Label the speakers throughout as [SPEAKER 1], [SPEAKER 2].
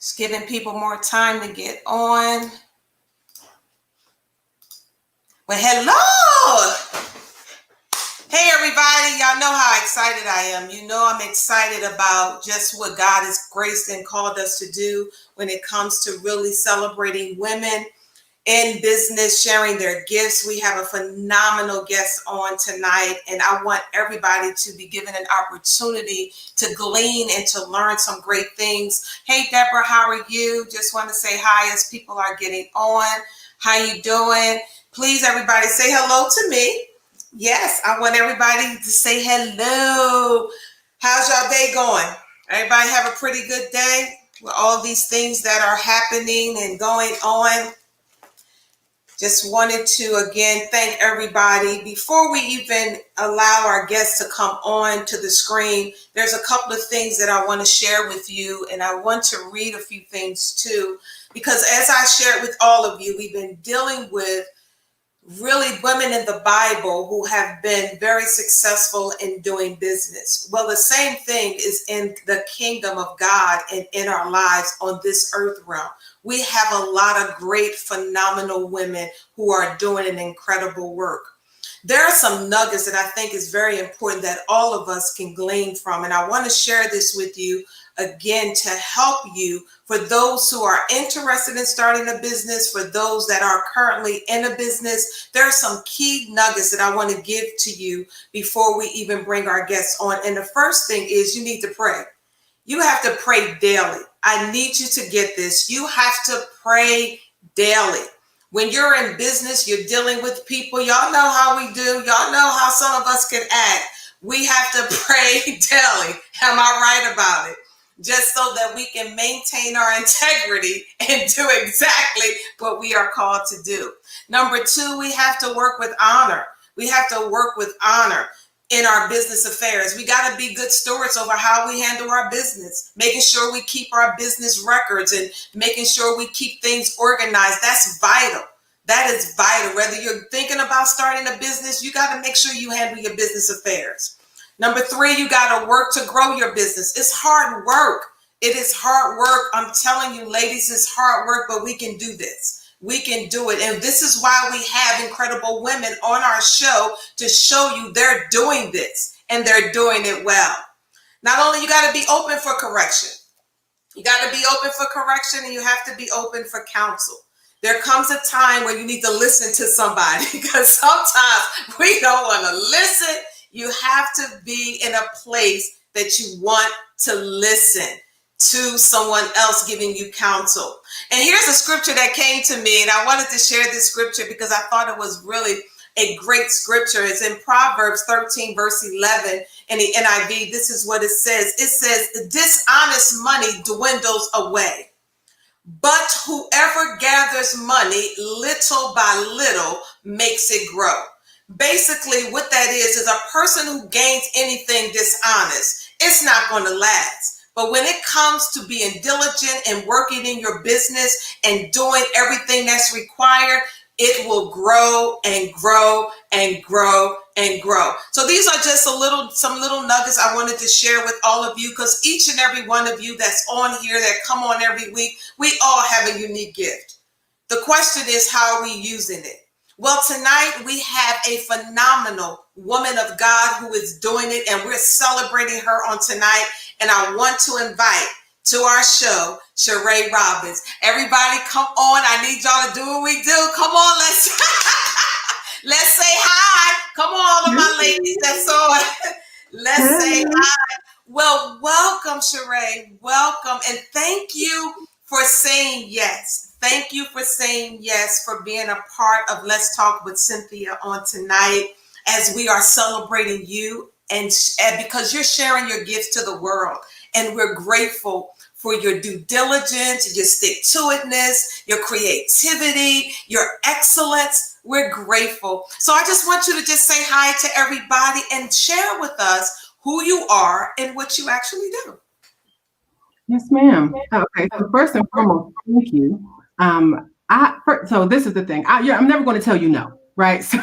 [SPEAKER 1] Just giving people more time to get on. Well, hello. Hey, everybody. Y'all know how excited I am. You know I'm excited about just what God has graced and called us to do when it comes to really celebrating women in business, sharing their gifts. We have a phenomenal guest on tonight, and I want everybody to be given an opportunity to glean and to learn some great things. Hey, Deborah, how are you? Just want to say hi as people are getting on. How you doing? Please, everybody, say hello to me. Yes, I want everybody to say hello. How's y'all day going? Everybody have a pretty good day with all these things that are happening and going on? Just wanted to, again, thank everybody. Before we even allow our guests to come on to the screen, there's a couple of things that I want to share with you, and I want to read a few things too, because as I shared with all of you, we've been dealing with really women in the Bible who have been very successful in doing business. Well, the same thing is in the kingdom of God and in our lives on this earth realm. We have a lot of great, phenomenal women who are doing an incredible work. There are some nuggets that I think is very important that all of us can glean from. And I want to share this with you again to help you, for those who are interested in starting a business, for those that are currently in a business. There are some key nuggets that I want to give to you before we even bring our guests on. And the first thing is you need to pray. You have to pray daily. I need you to get this. You have to pray daily. When you're in business, you're dealing with people. Y'all know how we do. Y'all know how some of us can act. We have to pray daily. Am I right about it? Just so that we can maintain our integrity and do exactly what we are called to do. Number two, we have to work with honor. We have to work with honor in our business affairs. We got to be good stewards over how we handle our business, making sure we keep our business records and making sure we keep things organized. That's vital. That is vital. Whether you're thinking about starting a business, you got to make sure you handle your business affairs. Number three, you got to work to grow your business. It's hard work. It is hard work. I'm telling you, ladies, it's hard work, but we can do this. We can do it. And this is why we have incredible women on our show to show you they're doing this and they're doing it well. Not only you got to be open for correction. You got to be open for correction, and you have to be open for counsel. There comes a time where you need to listen to somebody, because sometimes we don't want to listen. You have to be in a place that you want to listen to someone else giving you counsel. And here's a scripture that came to me, and I wanted to share this scripture because I thought it was really a great scripture. It's in Proverbs 13, verse 11 in the NIV. This is what it says. It says, dishonest money dwindles away, but whoever gathers money little by little makes it grow. Basically, what that is a person who gains anything dishonest, it's not going to last. But when it comes to being diligent and working in your business and doing everything that's required, it will grow and grow and grow and grow. So these are just some little nuggets I wanted to share with all of you, because each and every one of you that's on here, that come on every week, we all have a unique gift. The question is, how are we using it? Well, tonight we have a phenomenal woman of God who is doing it, and we're celebrating her on tonight. And I want to invite to our show, Sheree Robbins. Everybody come on. I need y'all to do what we do. Come on, let's say hi. Come on, all of my ladies that's on. Let's say hi. Well, welcome, Sheree. Welcome. And thank you for saying yes. Thank you for saying yes, for being a part of Let's Talk with Cynthia on tonight, as we are celebrating you and because you're sharing your gifts to the world. And we're grateful for your due diligence, your stick-to-itness, your creativity, your excellence. We're grateful. So I just want you to just say hi to everybody and share with us who you are and what you actually do.
[SPEAKER 2] Yes, ma'am. Okay, so first and foremost, thank you. So this is the thing. I'm never going to tell you no, right? So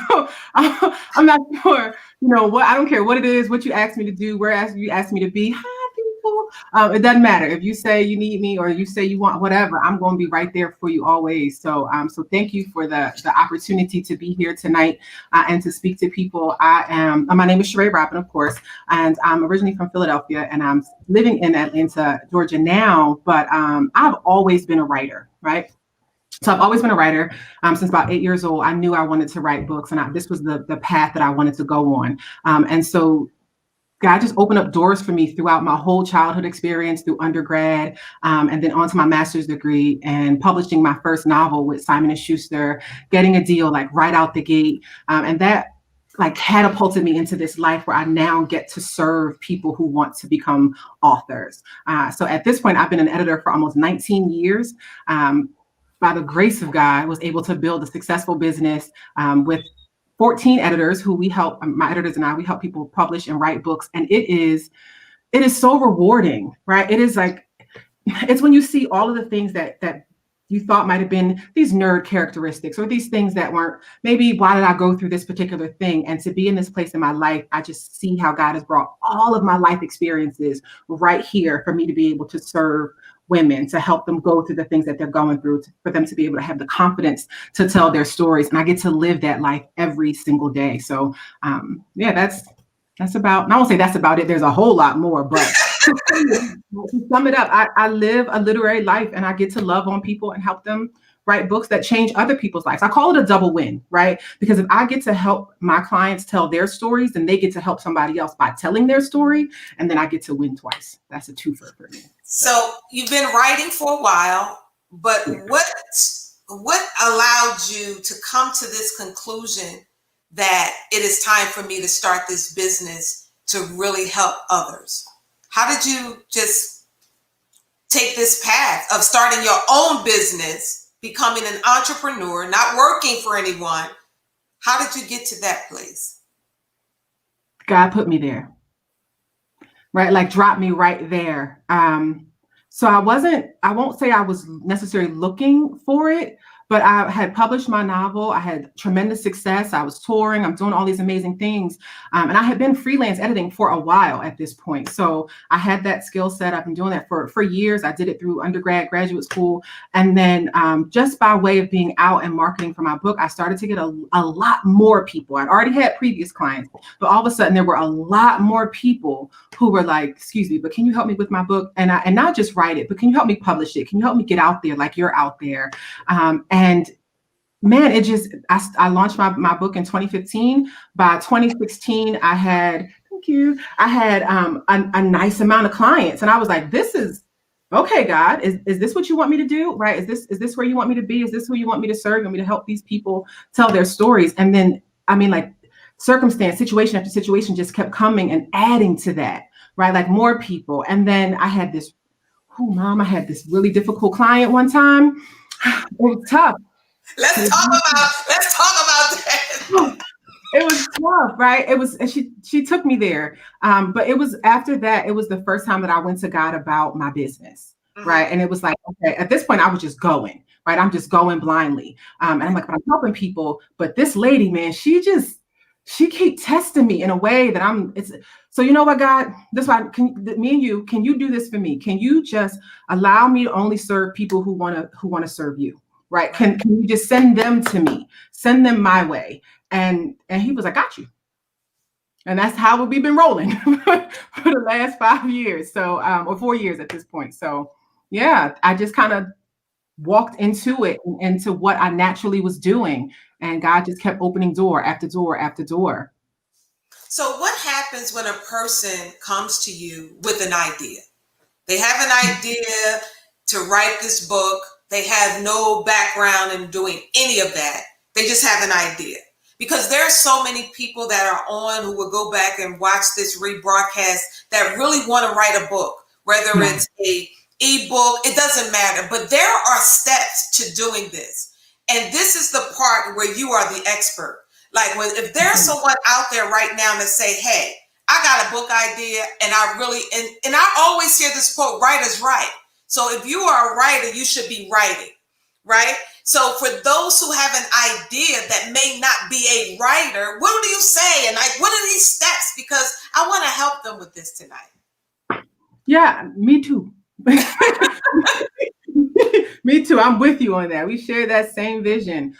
[SPEAKER 2] I'm not sure, what, I don't care what it is, what you ask me to do, where you ask me to be. Hi, people. It doesn't matter if you say you need me or you say you want whatever. I'm going to be right there for you always. So, so thank you for the opportunity to be here tonight and to speak to people. My name is Sheree Robin, of course, and I'm originally from Philadelphia, and I'm living in Atlanta, Georgia now. But I've always been a writer, right? So I've always been a writer since about 8 years old. I knew I wanted to write books, and this was the path that I wanted to go on. And so God just opened up doors for me throughout my whole childhood experience, through undergrad, and then onto my master's degree, and publishing my first novel with Simon and Schuster, getting a deal like right out the gate, and that like catapulted me into this life where I now get to serve people who want to become authors. So at this point, I've been an editor for almost 19 years. By the grace of God, was able to build a successful business with 14 editors who we help, my editors and I, we help people publish and write books. And it is so rewarding, right? It is like, it's when you see all of the things that you thought might have been these nerd characteristics or these things that weren't, maybe why did I go through this particular thing? And to be in this place in my life, I just see how God has brought all of my life experiences right here for me to be able to serve women, to help them go through the things that they're going through, for them to be able to have the confidence to tell their stories. And I get to live that life every single day. So yeah, that's about, and I won't say that's about it. There's a whole lot more, but to sum it up, I live a literary life, and I get to love on people and help them write books that change other people's lives. I call it a double win, right? Because if I get to help my clients tell their stories, then they get to help somebody else by telling their story, and then I get to win twice. That's a twofer for me.
[SPEAKER 1] So you've been writing for a while, but what allowed you to come to this conclusion that it is time for me to start this business to really help others? How did you just take this path of starting your own business, becoming an entrepreneur, not working for anyone? How did you get to that place?
[SPEAKER 2] God put me there, right? Like dropped me right there. So I won't say I was necessarily looking for it, but I had published my novel. I had tremendous success. I was touring. I'm doing all these amazing things. And I had been freelance editing for a while at this point. So I had that skill set. I've been doing that for years. I did it through undergrad, graduate school. And then just by way of being out and marketing for my book, I started to get a lot more people. I'd already had previous clients, but all of a sudden there were a lot more people who were like, excuse me, but can you help me with my book? And not just write it, but can you help me publish it? Can you help me get out there like you're out there? And man, I launched my book in 2015. By 2016, I had a nice amount of clients. And I was like, this is okay, God, is this what you want me to do? Right? Is this where you want me to be? Is this who you want me to serve? You want me to help these people tell their stories? And then, I mean, like circumstance, situation after situation just kept coming and adding to that, right? Like more people. And then I had this really difficult client one time. It was tough.
[SPEAKER 1] Let's talk about that.
[SPEAKER 2] It was tough, right? It was, and she took me there. But it was after that, it was the first time that I went to God about my business, right? And it was like, okay, at this point I was just going, right? I'm just going blindly. And I'm like, I'm helping people, but this lady, man, she keep testing me in a way that so you know what, God, this why me and you, can you do this for me? Can you just allow me to only serve people who want to serve you? Right. Can you just send them to me, send them my way? And he was like, got you. And that's how we've been rolling for the last 5 years. So, or 4 years at this point. So yeah, I just kind of walked into it, into what I naturally was doing. And God just kept opening door after door after door.
[SPEAKER 1] So what happens when a person comes to you with an idea? They have an idea to write this book. They have no background in doing any of that. They just have an idea. Because there are so many people that are on who will go back and watch this rebroadcast that really want to write a book, whether it's a ebook, it doesn't matter. But there are steps to doing this. And this is the part where you are the expert. Like if there's someone out there right now that say, hey, I got a book idea and and I always hear this quote, writers write. So if you are a writer, you should be writing, right? So for those who have an idea that may not be a writer, what do you say? And like, what are these steps? Because I want to help them with this tonight.
[SPEAKER 2] Yeah, me too. Me too. I'm with you on that. We share that same vision.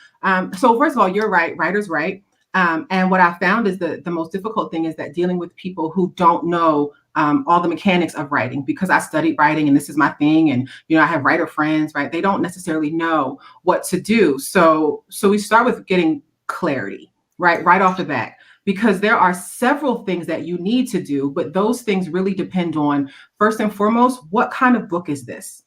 [SPEAKER 2] So first of all, you're right. Writer's right. And what I found is the most difficult thing is that dealing with people who don't know all the mechanics of writing, because I studied writing and this is my thing. And, I have writer friends, right? They don't necessarily know what to do. So we start with getting clarity, right off the bat, because there are several things that you need to do, but those things really depend on, first and foremost, what kind of book is this?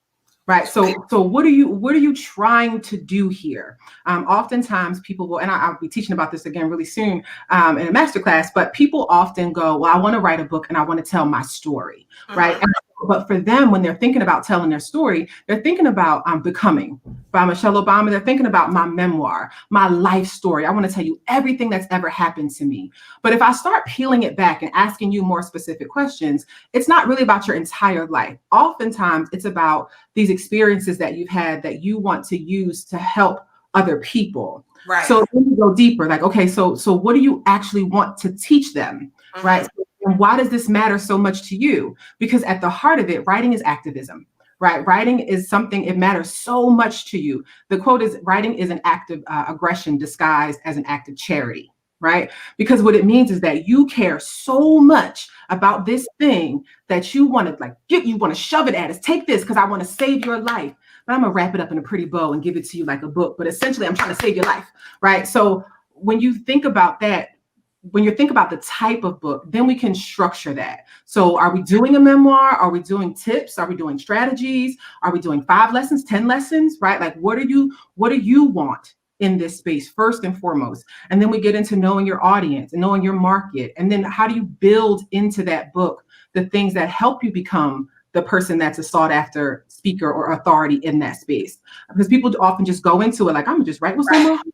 [SPEAKER 2] Right. So what are you trying to do here? Oftentimes people will, and I'll be teaching about this again really soon in a masterclass, but people often go, well, I want to write a book and I want to tell my story. Right. But for them, when they're thinking about telling their story, they're thinking about Becoming by Michelle Obama. They're thinking about my memoir, my life story. I want to tell you everything that's ever happened to me. But if I start peeling it back and asking you more specific questions, it's not really about your entire life. Oftentimes, it's about these experiences that you've had that you want to use to help other people.
[SPEAKER 1] Right.
[SPEAKER 2] So then you go deeper, like, okay, so what do you actually want to teach them? Right. And why does this matter so much to you? Because at the heart of it, writing is activism, right? Writing is something, it matters so much to you. The quote is, writing is an act of aggression disguised as an act of charity, right? Because what it means is that you care so much about this thing that you want to you want to shove it at us. Take this because I want to save your life. But I'm going to wrap it up in a pretty bow and give it to you like a book. But essentially, I'm trying to save your life, right? So when you think about that, when you think about the type of book, then we can structure that. So are we doing a memoir? Are we doing tips? Are we doing strategies? Are we doing 5 lessons, 10 lessons, right? Like, what do you want in this space first and foremost? And then we get into knowing your audience and knowing your market. And then how do you build into that book the things that help you become the person that's a sought after speaker or authority in that space? Because people often just go into it like, I'm gonna just write what's on my heart.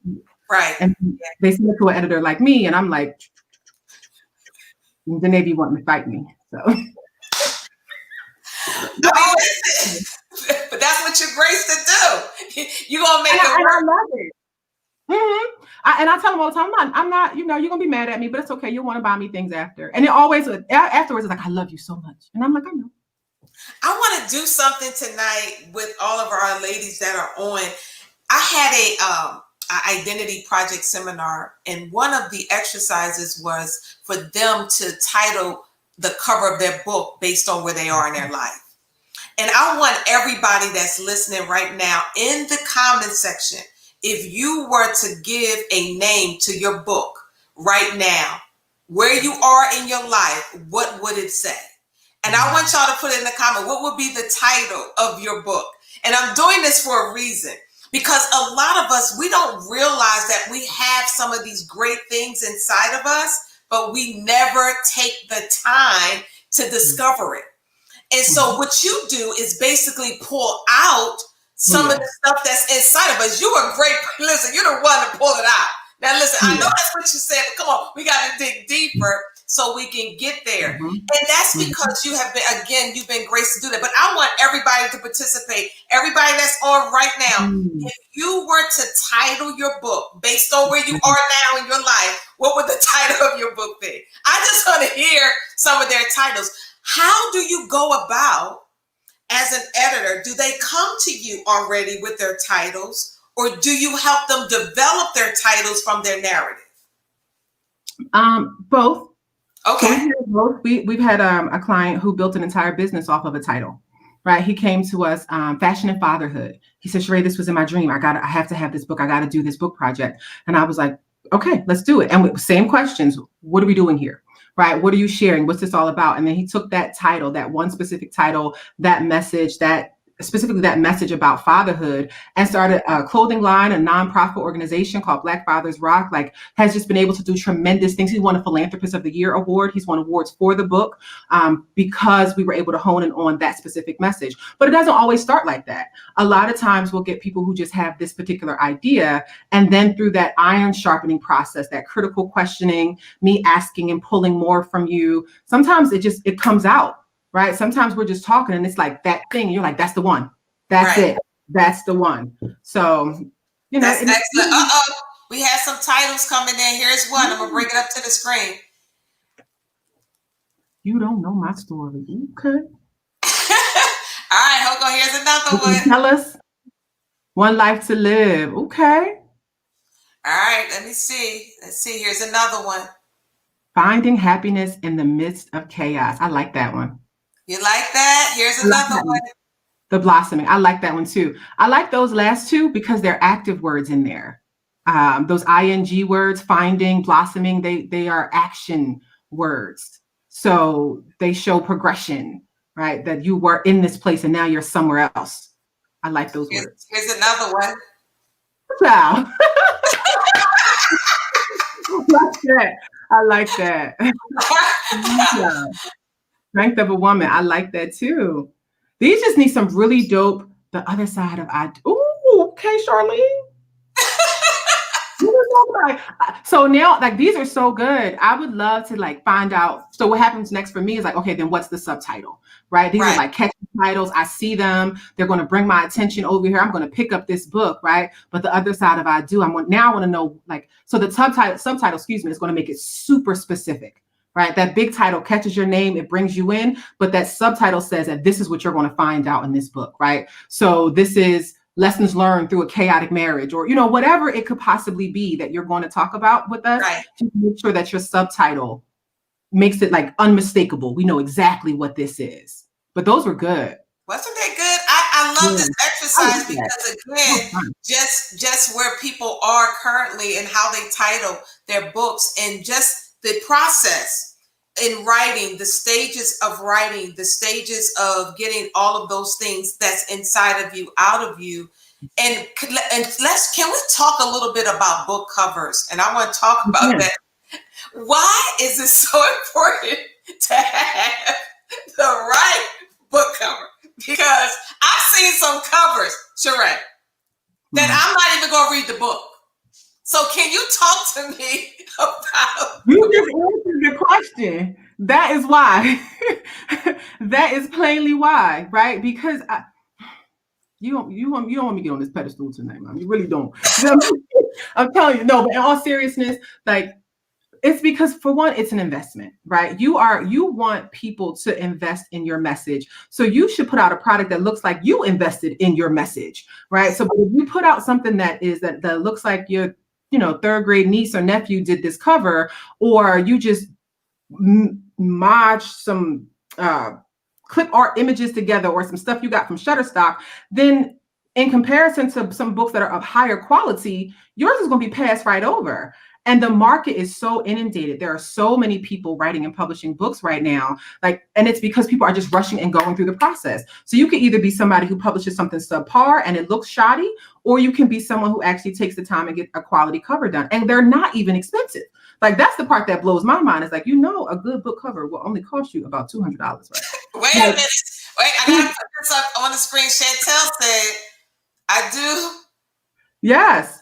[SPEAKER 1] Right.
[SPEAKER 2] And they send it to an editor like me, and I'm like, then they be wanting to fight me. So,
[SPEAKER 1] I mean, but that's what you're graced to do. You gonna make it work.
[SPEAKER 2] I love it. And I tell them all the time, I'm not, you're gonna be mad at me, but it's okay. You'll want to buy me things after. And it always afterwards, it's like, I love you so much, and I'm like, I know.
[SPEAKER 1] I want to do something tonight with all of our ladies that are on. I had a identity project seminar, and one of the exercises was for them to title the cover of their book based on where they are in their life. And I want everybody that's listening right now in the comment section, if you were to give a name to your book right now, where you are in your life, what would it say? And I want y'all to put in the comment, what would be the title of your book? And I'm doing this for a reason. Because a lot of us, we don't realize that we have some of these great things inside of us, but we never take the time to discover it. And so what you do is basically pull out some of the stuff that's inside of us. You are great. Listen, you're the one to pull it out. Now, listen, I know that's what you said, but come on, we got to dig deeper so we can get there. And that's because you have been, again, you've been graced to do that. But I want everybody to participate. Everybody that's on right now, if you were to title your book based on where you are now in your life, what would the title of your book be? I just want to hear some of their titles. How do you go about, as an editor, do they come to you already with their titles, or do you help them develop their titles from their narrative?
[SPEAKER 2] Both.
[SPEAKER 1] Okay.
[SPEAKER 2] So we've had a client who built an entire business off of a title, right? He came to us, Fashion and Fatherhood. He said, Sheree, this was in my dream. I have to have this book. I got to do this book project. And I was like, okay, let's do it. And same questions. What are we doing here? Right? What are you sharing? What's this all about? And then he took that title, that one specific title, that message, specifically that message about fatherhood, and started a clothing line, a nonprofit organization called Black Fathers Rock, has just been able to do tremendous things. He won a Philanthropist of the Year award. He's won awards for the book because we were able to hone in on that specific message. But it doesn't always start like that. A lot of times we'll get people who just have this particular idea, and then through that iron sharpening process, that critical questioning, me asking and pulling more from you, sometimes it comes out. Right. Sometimes we're just talking and it's like that thing. And you're like, that's the one. That's it. That's the one. So,
[SPEAKER 1] That's excellent. We have some titles coming in. Here's one. I'm going to bring it up to the screen.
[SPEAKER 2] You don't know my story. Okay.
[SPEAKER 1] right, hold on. Here's another one.
[SPEAKER 2] Tell us. One life to live. Okay.
[SPEAKER 1] All right, let me see. Let's see. Here's another one.
[SPEAKER 2] Finding happiness in the midst of chaos. I like that one.
[SPEAKER 1] You like that? Here's another one.
[SPEAKER 2] The blossoming. I like that one too. I like those last two because they're active words in there. Those ing words, finding, blossoming, they are action words. So they show progression, right? That you were in this place and now you're somewhere else. I like those words.
[SPEAKER 1] Here's another one.
[SPEAKER 2] Wow. I like that. Yeah. Strength of a woman. I like that too. These just need some really dope. The other side of I. Ooh, okay, Charlene. So now, like, these are so good. I would love to like find out. So what happens next for me is like, okay, then what's the subtitle, right? These are like catchy titles. I see them. They're going to bring my attention over here. I'm going to pick up this book, right? But the other side of I do. I want to know, like, so the subtitle, excuse me, is going to make it super specific, right? That big title catches your name, it brings you in, but that subtitle says that this is what you're going to find out in this book, right? So this is lessons learned through a chaotic marriage, or, whatever it could possibly be that you're going to talk about with us, to make sure that your subtitle makes it like unmistakable. We know exactly what this is. But those were good.
[SPEAKER 1] Wasn't that good? I love this exercise because again, just where people are currently and how they title their books and just the process in writing, the stages of writing, the stages of getting all of those things that's inside of you, out of you. And can we talk a little bit about book covers? And I want to talk about that. Why is it so important to have the right book cover? Because I've seen some covers, Sheree, that I'm not even going to read the book. So can you talk to me about...
[SPEAKER 2] You just answered the question. That is why. That is plainly why, right? Because you don't want me to get on this pedestal tonight, Mom. You really don't. I'm telling you, no, but in all seriousness, like, it's because, for one, it's an investment, right? You want people to invest in your message. So you should put out a product that looks like you invested in your message, right? So if you put out something that looks like your, third grade niece or nephew did this cover, or you just modge some clip art images together or some stuff you got from Shutterstock, then in comparison to some books that are of higher quality, yours is going to be passed right over. And the market is so inundated. There are so many people writing and publishing books right now. And it's because people are just rushing and going through the process. So you can either be somebody who publishes something subpar and it looks shoddy, or you can be someone who actually takes the time and get a quality cover done. And they're not even expensive. Like, that's the part that blows my mind. It's like, a good book cover will only cost you about $200, right?
[SPEAKER 1] Wait a minute. Wait, I got to put this up on the screen. Chantel said, I do.
[SPEAKER 2] Yes.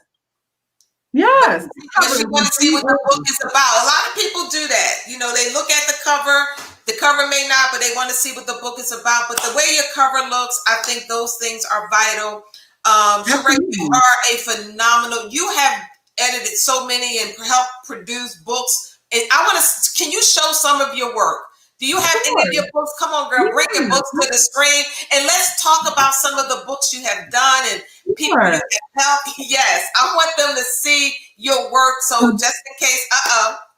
[SPEAKER 2] Yes.
[SPEAKER 1] Because you want to see what the book is about. A lot of people do that. They look at the cover. The cover may not, but they want to see what the book is about. But the way your cover looks, I think those things are vital. Sheree, you are a phenomenal. You have edited so many and helped produce books. And can you show some of your work? Do you have any of your books? Come on, girl, bring your books to the screen and let's talk about some of the books you have done and people you have helped. Yes, I want them to see your work. So just in case,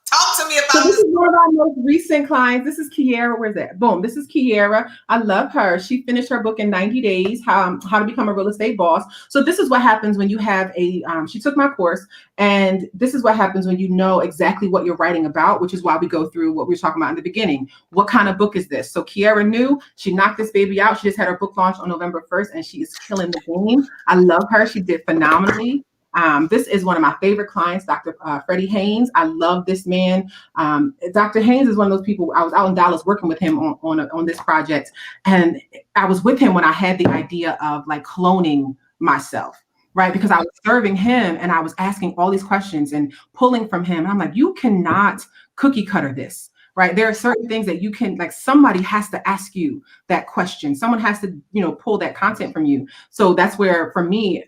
[SPEAKER 1] talk to me about
[SPEAKER 2] this. This is one of our most recent clients. This is Kiera. Where's that? Boom. This is Kiera. I love her. She finished her book in 90 days, How to Become a Real Estate Boss. So this is what happens when you have she took my course, and this is what happens when you know exactly what you're writing about, which is why we go through what we were talking about in the beginning. What kind of book is this? So Kiera knew. She knocked this baby out. She just had her book launch on November 1st, and she is killing the game. I love her. She did phenomenally. This is one of my favorite clients, Dr. Freddie Haynes. I love this man. Dr. Haynes is one of those people. I was out in Dallas working with him on this project. And I was with him when I had the idea of like cloning myself, right? Because I was serving him and I was asking all these questions and pulling from him. And I'm like, you cannot cookie cutter this, right? There are certain things that you can, like, somebody has to ask you that question. Someone has to, pull that content from you. So that's where, for me,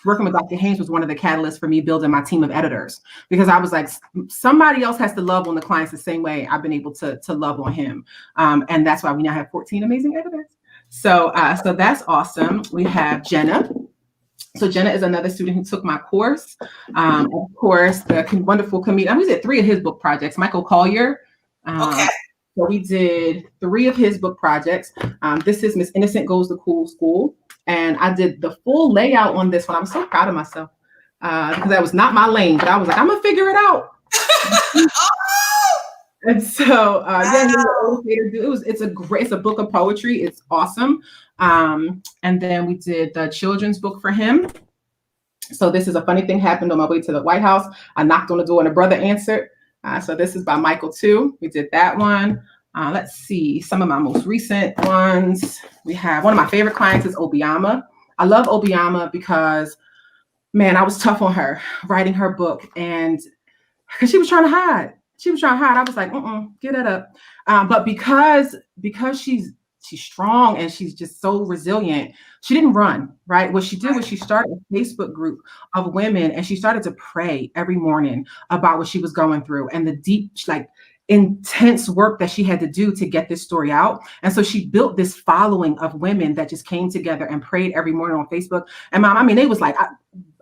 [SPEAKER 2] working with Dr. Haynes was one of the catalysts for me building my team of editors, because I was like, somebody else has to love on the clients the same way I've been able to love on him. And that's why we now have 14 amazing editors. So that's awesome. We have Jenna. So Jenna is another student who took my course. Of course, the wonderful comedian. We did 3 of his book projects. Michael Collier.
[SPEAKER 1] Okay.
[SPEAKER 2] So we did 3 of his book projects. This is Miss Innocent Goes to Cool School. And I did the full layout on this one. I'm so proud of myself because that was not my lane, but I was like, I'm going to figure it out. And so, it's a book of poetry. It's awesome. And then we did the children's book for him. So this is a funny thing happened on my way to the White House. I knocked on the door and a brother answered. So this is by Michael too. We did that one. Let's see some of my most recent ones. We have one of my favorite clients is Obiama. I love Obiama because, man, I was tough on her writing her book, and because she was trying to hide. I was like, get it up. But because she's strong and she's just so resilient, she didn't run, right? What she did was she started a Facebook group of women, and she started to pray every morning about what she was going through and the deep, like, intense work that she had to do to get this story out. And so she built this following of women that just came together and prayed every morning on Facebook. And they was like,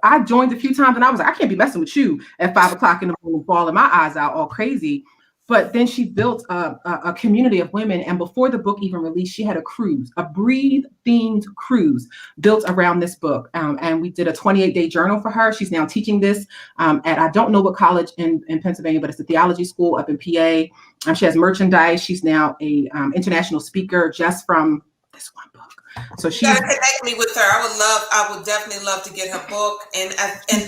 [SPEAKER 2] I joined a few times and I was like, I can't be messing with you at 5 o'clock in the morning, bawling my eyes out all crazy. But then she built a community of women. And before the book even released, she had a cruise, a Breathe themed cruise built around this book. And we did a 28-day journal for her. She's now teaching this at, I don't know what college in Pennsylvania, but it's a theology school up in PA. She has merchandise. She's now a international speaker just from this one book. So she
[SPEAKER 1] gotta connect me with her. I would definitely love to get her book. And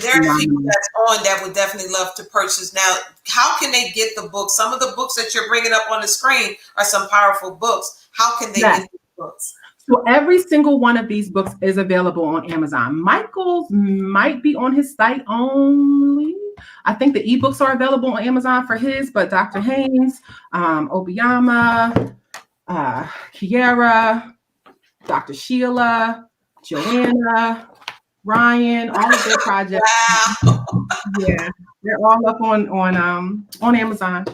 [SPEAKER 1] there are people that's on that would definitely love to purchase. Now, how can they get the book? Some of the books that you're bringing up on the screen are some powerful books. How can they get these books?
[SPEAKER 2] So every single one of these books is available on Amazon. Michael's might be on his site only. I think the ebooks are available on Amazon for his, but Dr. Haynes, Obiama, Kiara, Dr. Sheila, Joanna, Ryan, all of their projects.
[SPEAKER 1] Wow.
[SPEAKER 2] Yeah, they're all up on Amazon.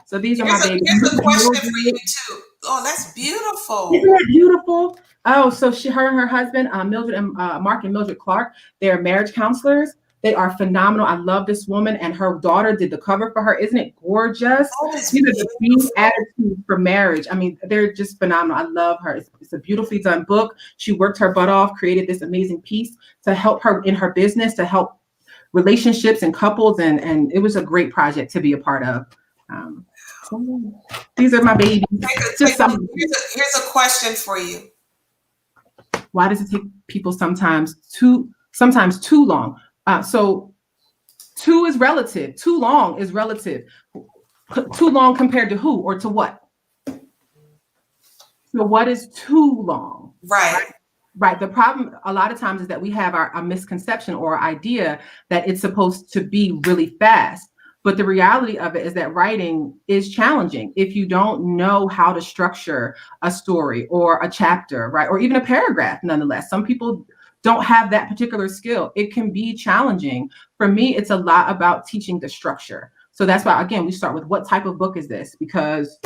[SPEAKER 2] So these are my babies.
[SPEAKER 1] Here's a question for you too. Oh, that's beautiful.
[SPEAKER 2] Isn't that beautiful? Oh, so her and her husband, Mildred and Mark and Mildred Clark, they're marriage counselors. They are phenomenal. I love this woman, and her daughter did the cover for her. Isn't it gorgeous? These are the same attitudes for marriage. I mean, they're just phenomenal. I love her. It's a beautifully done book. She worked her butt off, created this amazing piece to help her in her business, to help relationships and couples, and it was a great project to be a part of. So these are my babies.
[SPEAKER 1] Here's a question for you.
[SPEAKER 2] Why does it take people sometimes too long? So 2 is relative. Too long is relative. Too long compared to who or to what? So what is too long? Right. The problem a lot of times is that we have a misconception or idea that it's supposed to be really fast. But the reality of it is that writing is challenging if you don't know how to structure a story or a chapter, right? Or even a paragraph, nonetheless. Some people don't have that particular skill. It can be challenging. For me, it's a lot about teaching the structure. So that's why, again, we start with what type of book is this? Because,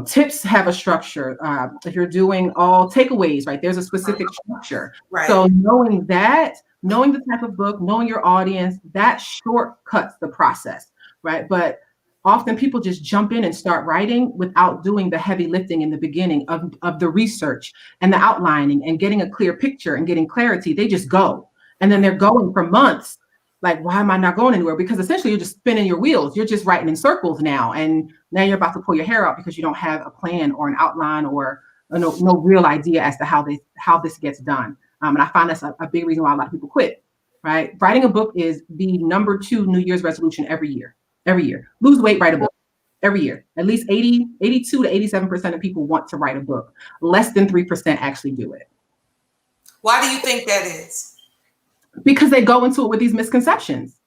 [SPEAKER 2] tips have a structure. If you're doing all takeaways, right, there's a specific structure.
[SPEAKER 1] Right.
[SPEAKER 2] So knowing the type of book, knowing your audience, that shortcuts the process, right? But often people just jump in and start writing without doing the heavy lifting in the beginning of the research and the outlining and getting a clear picture and getting clarity. They just go. And then they're going for months. Like, why am I not going anywhere? Because essentially you're just spinning your wheels. You're just writing in circles now. And now you're about to pull your hair out because you don't have a plan or an outline or no real idea as to how this gets done. And I find that's a big reason why a lot of people quit, right? Writing a book is the number 2 New Year's resolution every year. Lose weight, write a book every year. At least 82 to 87% of people want to write a book. Less than 3% actually do it.
[SPEAKER 1] Why do you think that is?
[SPEAKER 2] Because they go into it with these misconceptions.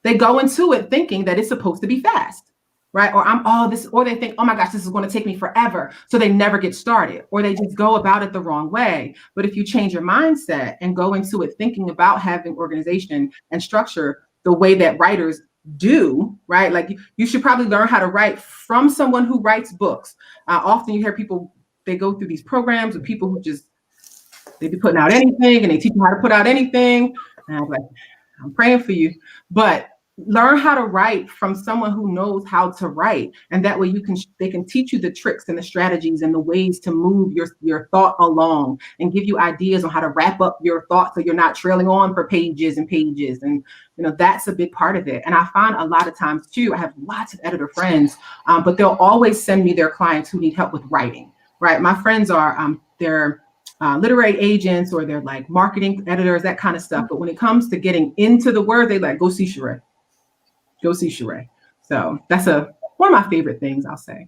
[SPEAKER 2] They go into it thinking that it's supposed to be fast, right? Or they think, oh my gosh, this is going to take me forever. So they never get started, or they just go about it the wrong way. But if you change your mindset and go into it thinking about having organization and structure the way that writers do, right? Like you should probably learn how to write from someone who writes books. Often you hear people, they go through these programs with people who just They be putting out anything, and they teach you how to put out anything. And I'm like, I'm praying for you. But learn how to write from someone who knows how to write. And that way they can teach you the tricks and the strategies and the ways to move your thought along and give you ideas on how to wrap up your thoughts so you're not trailing on for pages and pages. And that's a big part of it. And I find a lot of times too, I have lots of editor friends, but they'll always send me their clients who need help with writing, right? My friends are, they're literary agents, or they're like marketing editors, that kind of stuff. But when it comes to getting into the word, they like, go see Sheree. Go see Sheree. So that's one of my favorite things, I'll say.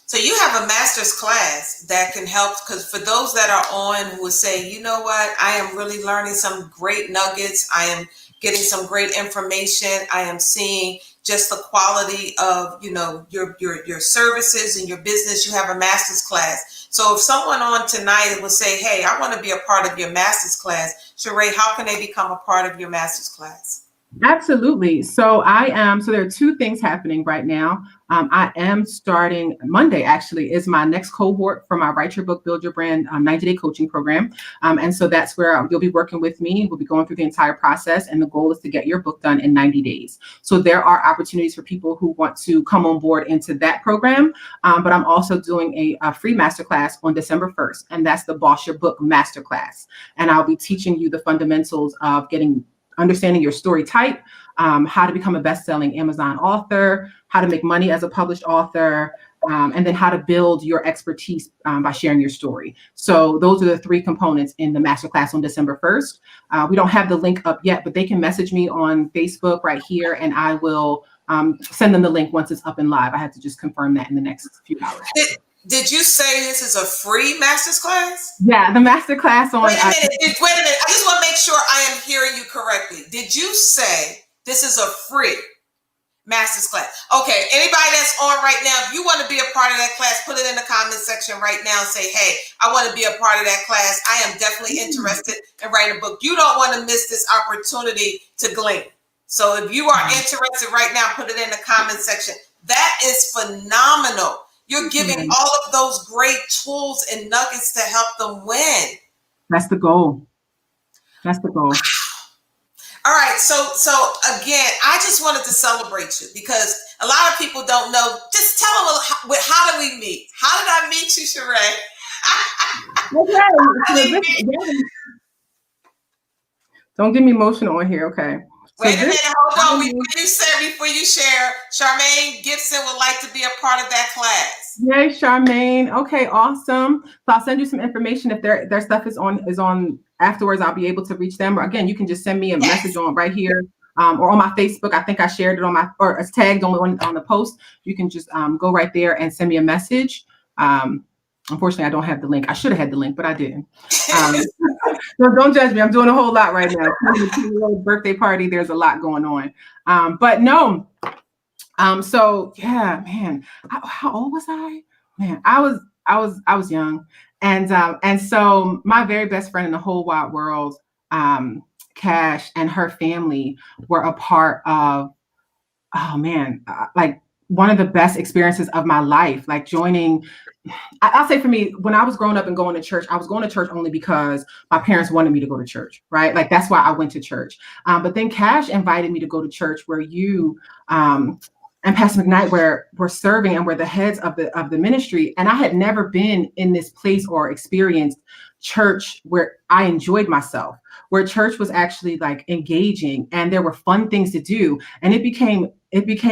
[SPEAKER 1] So you have a master's class that can help, because for those that are on who would say, you know what, I am really learning some great nuggets. I am getting some great information. I am seeing just the quality of, your services and your business. You have a master's class. So if someone on tonight would say, hey, I want to be a part of your master's class, Sheree, how can they become a part of your master's class?
[SPEAKER 2] Absolutely. So there are two things happening right now. I am starting Monday, actually, is my next cohort for my Write Your Book, Build Your Brand 90-day coaching program. And so that's where you'll be working with me. We'll be going through the entire process. And the goal is to get your book done in 90 days. So there are opportunities for people who want to come on board into that program. But I'm also doing a free masterclass on December 1st. And that's the Boss Your Book Masterclass. And I'll be teaching you the fundamentals of understanding your story type, how to become a best-selling Amazon author, how to make money as a published author, and then how to build your expertise by sharing your story. So those are the three components in the masterclass on December 1st. We don't have the link up yet, but they can message me on Facebook right here, and I will send them the link once it's up and live. I have to just confirm that in the next few hours.
[SPEAKER 1] Did you say this is a free master's class?
[SPEAKER 2] Yeah, the master class on.
[SPEAKER 1] Wait a minute. I just want to make sure I am hearing you correctly. Did you say this is a free master's class? Okay. Anybody that's on right now, if you want to be a part of that class, put it in the comment section right now and say, hey, I want to be a part of that class. I am definitely interested in writing a book. You don't want to miss this opportunity to glean. So if you are interested right now, put it in the comment section. That is phenomenal. You're giving all of those great tools and nuggets to help them win.
[SPEAKER 2] That's the goal. That's the goal.
[SPEAKER 1] All right. So again, I just wanted to celebrate you because a lot of people don't know. Just tell them, how do we meet? How did I meet you, Sheree?
[SPEAKER 2] Okay. Don't get me emotional on here. Okay.
[SPEAKER 1] Wait a minute, hold on. Before you share, Charmaine Gibson would like to be a part of that class.
[SPEAKER 2] Yay, Charmaine. Okay, awesome. So I'll send you some information. If their stuff is on afterwards, I'll be able to reach them. Or again, you can just send me a message on right here or on my Facebook. I think I shared it or it's tagged on the post. You can just go right there and send me a message. Unfortunately, I don't have the link. I should have had the link, but I didn't. So don't judge me. I'm doing a whole lot right now. Birthday party. There's a lot going on. But no. So yeah, man. How old was I? Man, I was young, and so my very best friend in the whole wide world, Cash, and her family were a part of. Oh man, like one of the best experiences of my life. Like joining. I'll say for me, when I was growing up and going to church, I was going to church only because my parents wanted me to go to church, right? Like that's why I went to church. But then Cash invited me to go to church where you and Pastor McKnight were serving and were the heads of the ministry. And I had never been in this place or experienced church where I enjoyed myself, where church was actually like engaging and there were fun things to do. And it became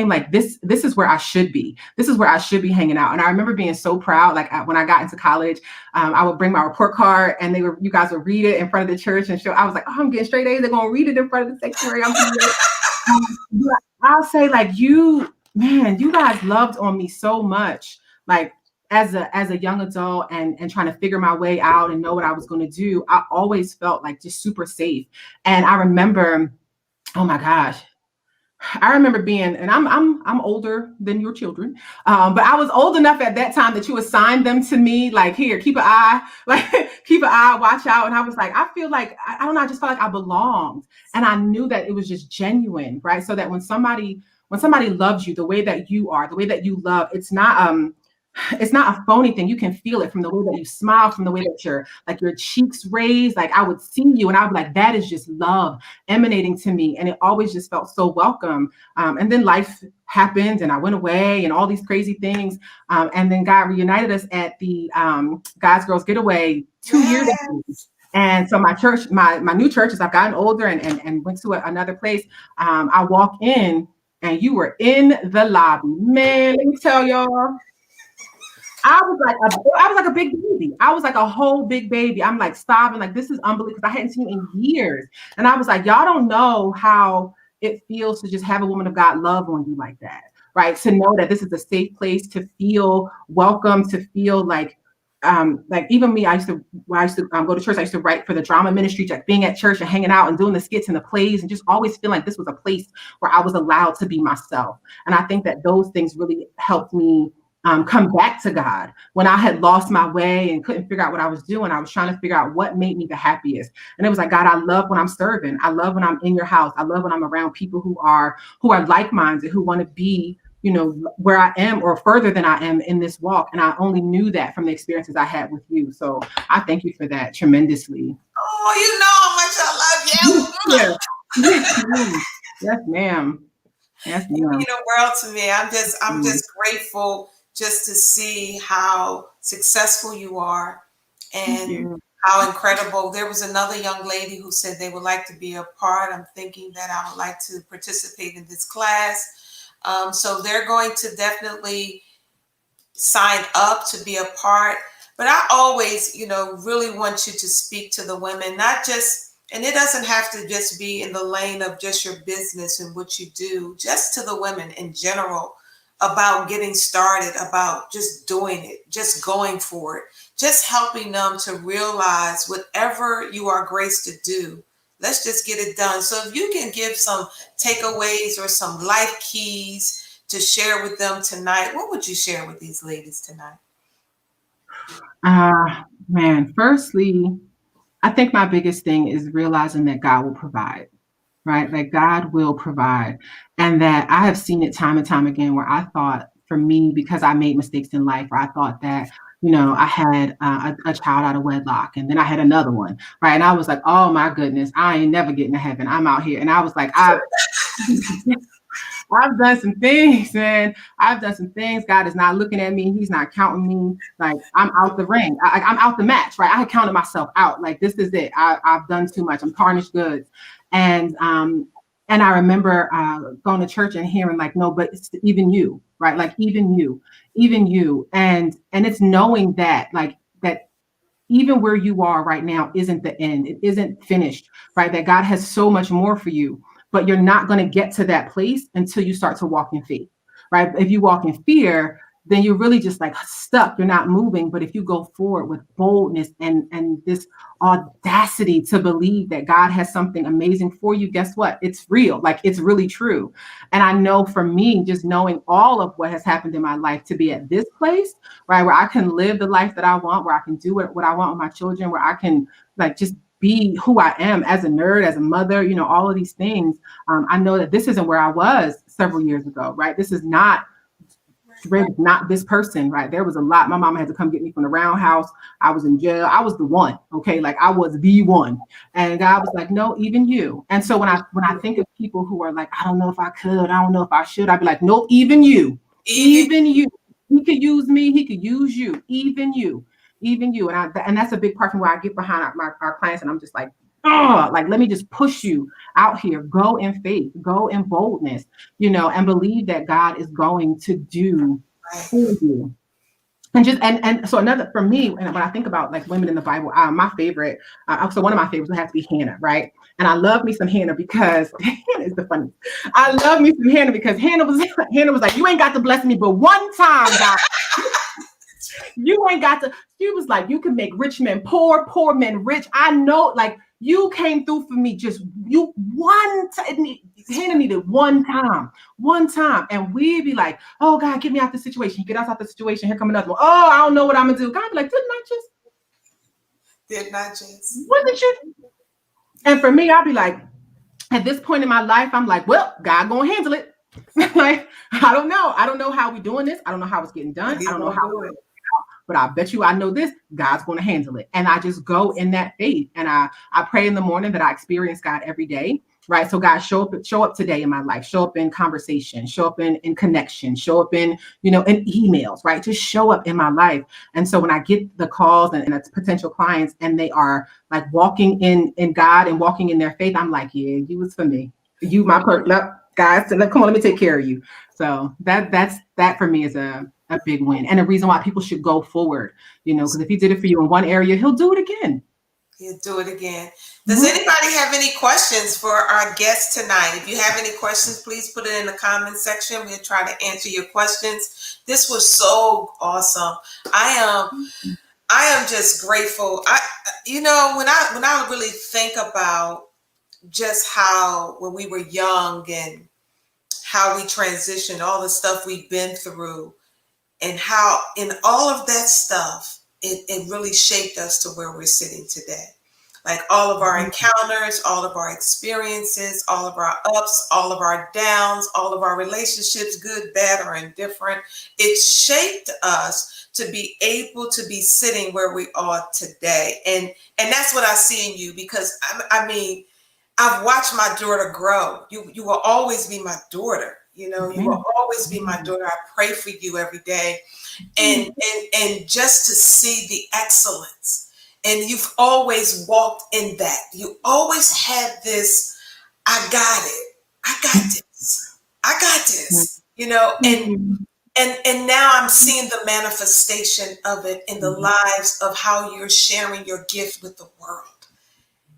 [SPEAKER 2] like, this is where I should be. This is where I should be hanging out. And I remember being so proud. Like when I got into college, I would bring my report card and you guys would read it in front of the church and show. I was like, oh, I'm getting straight A's. They're going to read it in front of the sanctuary. I'll say like you guys loved on me so much. Like as a young adult and trying to figure my way out and know what I was going to do, I always felt like just super safe. And I remember, oh my gosh, I remember being, and I'm older than your children, but I was old enough at that time that you assigned them to me, like, here, keep an eye, watch out. And I was like, I feel like, I don't know, I just felt like I belonged. And I knew that it was just genuine, right? So that when somebody loves you the way that you are, the way that you love, it's not it's not a phony thing. You can feel it from the way that you smile, from the way that your cheeks raised. Like I would see you and I would be like, that is just love emanating to me. And it always just felt so welcome. And then life happened and I went away and all these crazy things. And then God reunited us at the Guys Girls Getaway 2 years ago. And so my church, my new church, as I've gotten older and went to another place, I walk in and you were in the lobby. Man, let me tell y'all. I was like a big baby. I was like a whole big baby. I'm like sobbing, like this is unbelievable because I hadn't seen in years. And I was like, y'all don't know how it feels to just have a woman of God love on you like that, right? To know that this is a safe place, to feel welcome, to feel like even me, I used to go to church. I used to write for the drama ministry, like being at church and hanging out and doing the skits and the plays and just always feeling like this was a place where I was allowed to be myself. And I think that those things really helped me come back to God when I had lost my way and couldn't figure out what I was doing. I was trying to figure out what made me the happiest. And it was like, God, I love when I'm serving. I love when I'm in your house. I love when I'm around people who are like-minded, who want to be, where I am or further than I am in this walk. And I only knew that from the experiences I had with you. So I thank you for that tremendously.
[SPEAKER 1] Oh, you know how much I love
[SPEAKER 2] you. Yeah. Yes, ma'am. Yes, ma'am.
[SPEAKER 1] You mean the world to me. I'm just grateful just to see how successful you are and how incredible. There was another young lady who said they would like to be a part. I'm thinking that I would like to participate in this class. So they're going to definitely sign up to be a part. But I always, really want you to speak to the women, not just, and it doesn't have to just be in the lane of just your business and what you do, just to the women in general, about getting started, about just doing it, just going for it, just helping them to realize whatever you are graced to do, let's just get it done. So if you can give some takeaways or some life keys to share with them tonight, what would you share with these ladies tonight?
[SPEAKER 2] Man, firstly, I think my biggest thing is realizing that God will provide. Right? Like God will provide. And that I have seen it time and time again where I thought for me, because I made mistakes in life, or I thought that, I had a child out of wedlock and then I had another one. Right. And I was like, oh my goodness, I ain't never getting to heaven. I'm out here. And I was like, I've done some things, man. I've done some things. God is not looking at me. He's not counting me. Like I'm out the ring. I'm out the match, right? I had counted myself out. Like this is it. I've done too much. I'm tarnished goods. And I remember going to church and hearing like, no, but it's even you, right? Like even you. And it's knowing that like that even where you are right now isn't the end. It isn't finished, right? That God has so much more for you, but you're not going to get to that place until you start to walk in faith, right? If you walk in fear, then you're really just like stuck. You're not moving. But if you go forward with boldness and this audacity to believe that God has something amazing for you, guess what? It's real. Like it's really true. And I know for me, just knowing all of what has happened in my life to be at this place, right, where I can live the life that I want, where I can do what I want with my children, where I can like just be who I am as a nerd, as a mother, all of these things. I know that this isn't where I was several years ago, right? This is not this person, right? There was a lot. My mama had to come get me from the roundhouse. I was in jail. I was the one, okay? Like I was the one. And God was like, no, even you. And so when I think of people who are like, I don't know if I could, I don't know if I should, I'd be like, no, even you. Even you. He could use me. He could use you. Even you. And that's a big part from where I get behind our clients. And I'm just like, oh, like, let me just push you out here. Go in faith, go in boldness, and believe that God is going to do for you. And so another for me, and when I think about like women in the Bible, my favorite, so one of my favorites would have to be Hannah, right? And I love me some Hannah because Hannah is the funny. I love me some Hannah because Hannah was like, you ain't got to bless me, but one time, God. You ain't got to. She was like, you can make rich men poor, poor men rich. I know, like you came through for me. Just you one time. Hannah needed one time, and we'd be like, oh God, get me out the situation. Get us out the situation. Here come another one. Oh, I don't know what I'm gonna do. God be like,
[SPEAKER 1] didn't I just?
[SPEAKER 2] Wasn't you? And for me, I'd be like, at this point in my life, I'm like, well, God gonna handle it. Like I don't know. I don't know how we're doing this. I don't know how it's getting done. I
[SPEAKER 1] He's
[SPEAKER 2] don't know
[SPEAKER 1] gonna
[SPEAKER 2] how,
[SPEAKER 1] do it.
[SPEAKER 2] but I bet you I know this. God's going to handle it. And I just go in that faith. And I pray in the morning that I experience God every day. Right. So God, show up today in my life, show up in conversation, show up in connection, show up in, in emails, right? Just show up in my life. And so when I get the calls and it's potential clients and they are like walking in God and walking in their faith, I'm like, yeah, you was for me. You, my person. Guys, come on, let me take care of you. So that for me is a big win and a reason why people should go forward, because if he did it for you in one area, he'll do it again.
[SPEAKER 1] He'll do it again. Does anybody have any questions for our guest tonight? If you have any questions, please put it in the comment section. We'll try to answer your questions. This was so awesome. I am just grateful. When I really think about just how when we were young and how we transitioned, all the stuff we've been through, and how in all of that stuff, it really shaped us to where we're sitting today. Like all of our encounters, all of our experiences, all of our ups, all of our downs, all of our relationships, good, bad, or indifferent, it shaped us to be able to be sitting where we are today. And that's what I see in you, because I mean, I've watched my daughter grow. You will always be my daughter. You will always be my daughter. I pray for you every day. And just to see the excellence. And you've always walked in that. You always had this, I got it. I got this. I got this. And now I'm seeing the manifestation of it in the lives of how you're sharing your gift with the world.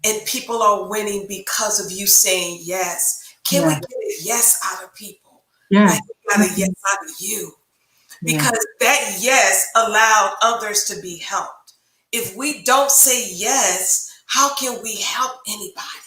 [SPEAKER 1] And people are winning because of you saying yes. Can we get a yes out of people?
[SPEAKER 2] Yeah.
[SPEAKER 1] Like we got a yes out of you. Because that yes allowed others to be helped. If we don't say yes, how can we help anybody?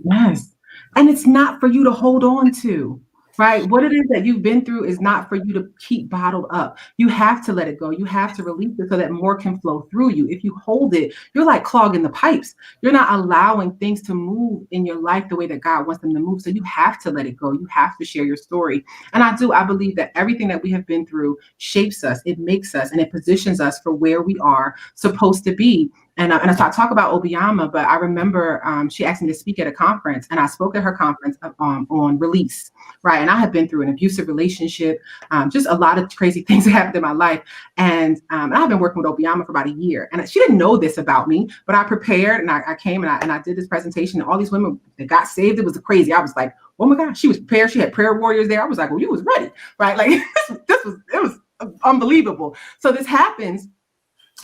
[SPEAKER 2] Yes. And it's not for you to hold on to. Right? What it is that you've been through is not for you to keep bottled up. You have to let it go. You have to release it so that more can flow through you. If you hold it, you're like clogging the pipes. You're not allowing things to move in your life the way that God wants them to move. So you have to let it go. You have to share your story. And I believe that everything that we have been through shapes us, it makes us, and it positions us for where we are supposed to be. And so I talk about Obiama, but I remember she asked me to speak at a conference, and I spoke at her conference on release, right? And I had been through an abusive relationship, just a lot of crazy things that happened in my life. And I've been working with Obiama for about a year, and she didn't know this about me, but I prepared, and I came and I did this presentation, and all these women that got saved. It was crazy. I was like, oh my God, she was prepared. She had prayer warriors there. I was like, well, you was ready, right? Like it was unbelievable. So this happens.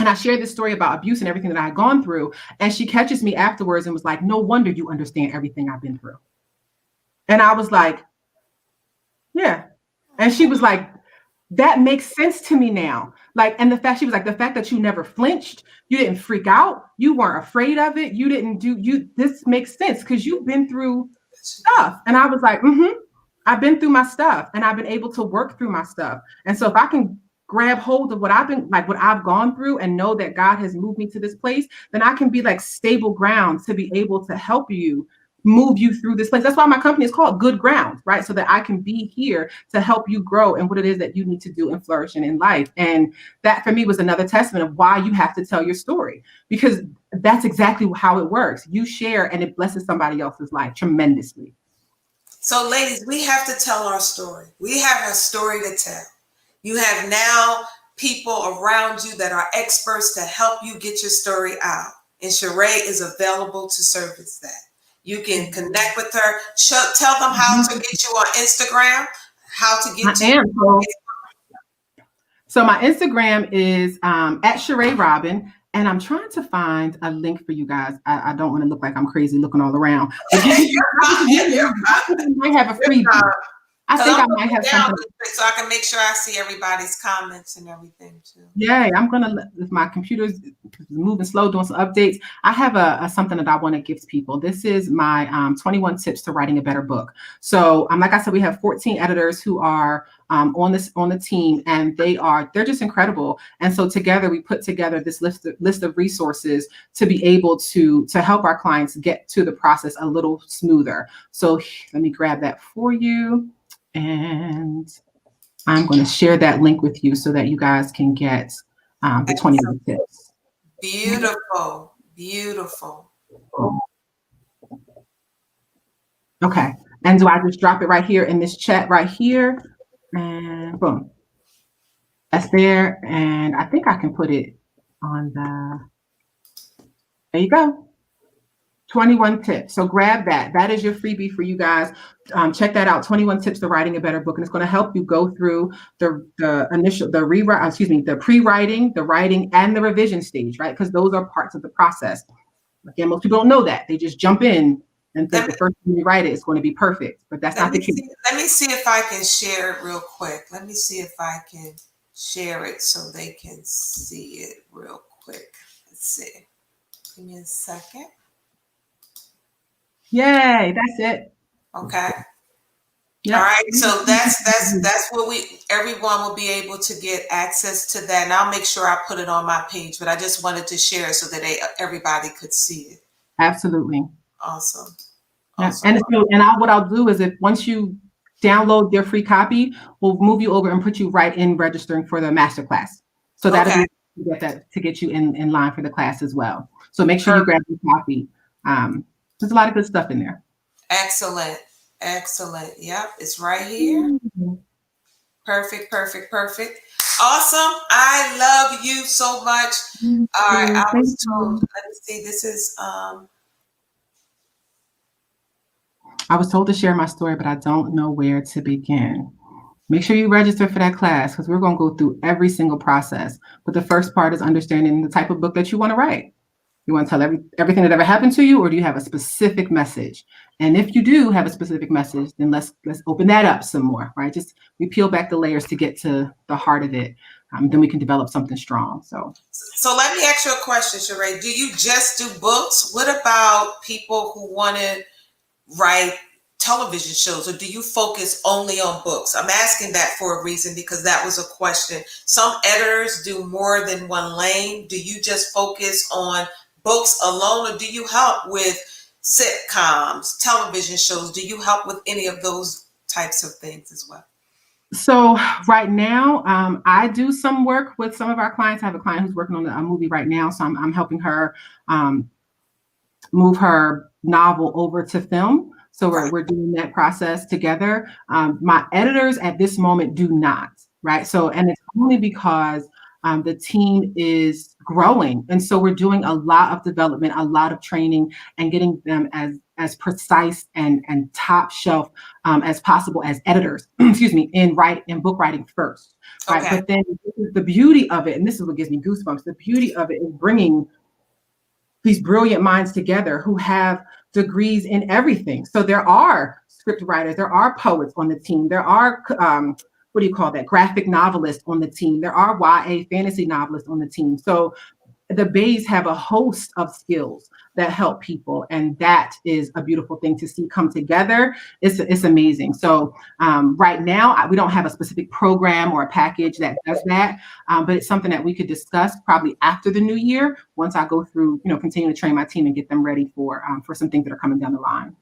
[SPEAKER 2] And I shared this story about abuse and everything that I had gone through. And she catches me afterwards and was like, no wonder you understand everything I've been through. And I was like, yeah. And she was like, that makes sense to me now. Like, and she was like, the fact that you never flinched, you didn't freak out, you weren't afraid of it, this makes sense because you've been through stuff. And I was like, I've been through my stuff and I've been able to work through my stuff. And so if I can grab hold of what I've gone through and know that God has moved me to this place, then I can be like stable ground to be able to help you move you through this place. That's why my company is called Good Ground, right? So that I can be here to help you grow and what it is that you need to do and flourish in life. And that for me was another testament of why you have to tell your story, because that's exactly how it works. You share and it blesses somebody else's life tremendously.
[SPEAKER 1] So ladies, we have to tell our story. We have a story to tell. You have now people around you that are experts to help you get your story out. And Sheree is available to service that. You can connect with her. Tell them how to get you on Instagram, how to get to you.
[SPEAKER 2] So my Instagram is at Sheree Robin. And I'm trying to find a link for you guys. I don't want to look like I'm crazy looking all around. But I might have a freebie. I think I might have something.
[SPEAKER 1] So I can make sure I see everybody's comments and everything too.
[SPEAKER 2] Yeah, I'm gonna. If my computer's moving slow, doing some updates, I have a something that I want to give people. This is my 21 tips to writing a better book. So, like I said, we have 14 editors who are on the team, and they're just incredible. And so together we put together this list of resources to be able to help our clients get to the process a little smoother. So let me grab that for you. And I'm going to share that link with you so that you guys can get the 21 tips.
[SPEAKER 1] Beautiful, beautiful.
[SPEAKER 2] Okay. And do I just drop it right here in this chat right here? And boom. That's there. And I think I can put it on there you go. 21 tips. So grab that. That is your freebie for you guys. Check that out. 21 tips to writing a better book. And it's going to help you go through the pre-writing, the writing, and the revision stage, right? Because those are parts of the process. Again, most people don't know that. They just jump in and think the first time you write it is going to be perfect. But that's not the case.
[SPEAKER 1] Let me see if I can share it real quick. Let me see if I can share it so they can see it real quick. Let's see. Give me a second.
[SPEAKER 2] Yay, that's it.
[SPEAKER 1] Okay.
[SPEAKER 2] Yep.
[SPEAKER 1] All right. So that's what everyone will be able to get access to that. And I'll make sure I put it on my page, but I just wanted to share it so that everybody could see it.
[SPEAKER 2] Absolutely.
[SPEAKER 1] Awesome.
[SPEAKER 2] Yeah. And what I'll do is once you download their free copy, we'll move you over and put you right in registering for the masterclass. So that'll be to get you in line for the class as well. So make sure you grab your copy. There's a lot of good stuff in there.
[SPEAKER 1] Excellent. Excellent. Yep. It's right here. Mm-hmm. Perfect. Perfect. Perfect. Awesome. I love you so much. Mm-hmm. All right. I was told, let me see. This is,
[SPEAKER 2] I was told to share my story, but I don't know where to begin. Make sure you register for that class because we're going to go through every single process. But the first part is understanding the type of book that you want to write. You want to tell everything that ever happened to you, or do you have a specific message? And if you do have a specific message, then let's open that up some more, right? Just we peel back the layers to get to the heart of it. Then we can develop something strong.
[SPEAKER 1] So let me ask you a question, Sheree. Do you just do books? What about people who want to write television shows, or do you focus only on books? I'm asking that for a reason because that was a question. Some editors do more than one lane. Do you just focus on books alone, or do you help with sitcoms, television shows? Do you help with any of those types of things as well?
[SPEAKER 2] So right now, I do some work with some of our clients. I have a client who's working on a movie right now, so I'm helping her move her novel over to film. So we're doing that process together. My editors at this moment do not, right? So, and it's only because the team is growing. And so we're doing a lot of development, a lot of training, and getting them as precise and top shelf as possible as editors, excuse me, in book writing first, right? Okay. But then the beauty of it, and this is what gives me goosebumps, the beauty of it is bringing these brilliant minds together who have degrees in everything. So there are script writers, there are poets on the team, there are graphic novelists on the team, there are YA fantasy novelists on the team. So the Bays have a host of skills that help people, and that is a beautiful thing to see come together. It's amazing. So right now we don't have a specific program or a package that does that, but it's something that we could discuss probably after the new year once I go through, continue to train my team and get them ready for some things that are coming down the line.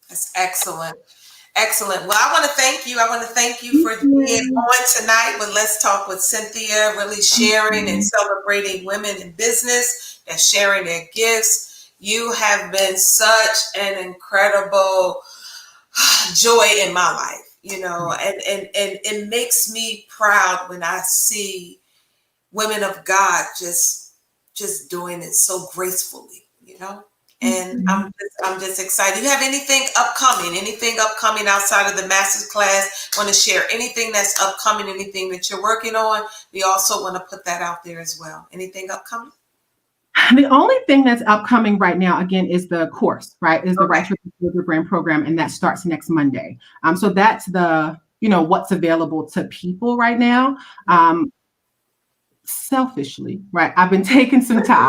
[SPEAKER 1] That's excellent. Excellent. Well, I want to thank you. For being on tonight with Let's Talk with Cynthia, really sharing and celebrating women in business and sharing their gifts. You have been such an incredible joy in my life, and it makes me proud when I see women of God just doing it so gracefully, And I'm just excited. You have anything upcoming outside of the master's class? Want to share anything that's upcoming, anything that you're working on? We also want to put that out there as well. Anything upcoming?
[SPEAKER 2] The only thing that's upcoming right now, again, is the course, right? Is the Write Your Brand program, and that starts next Monday. So that's the, what's available to people right now. Selfishly, right? I've been taking some time.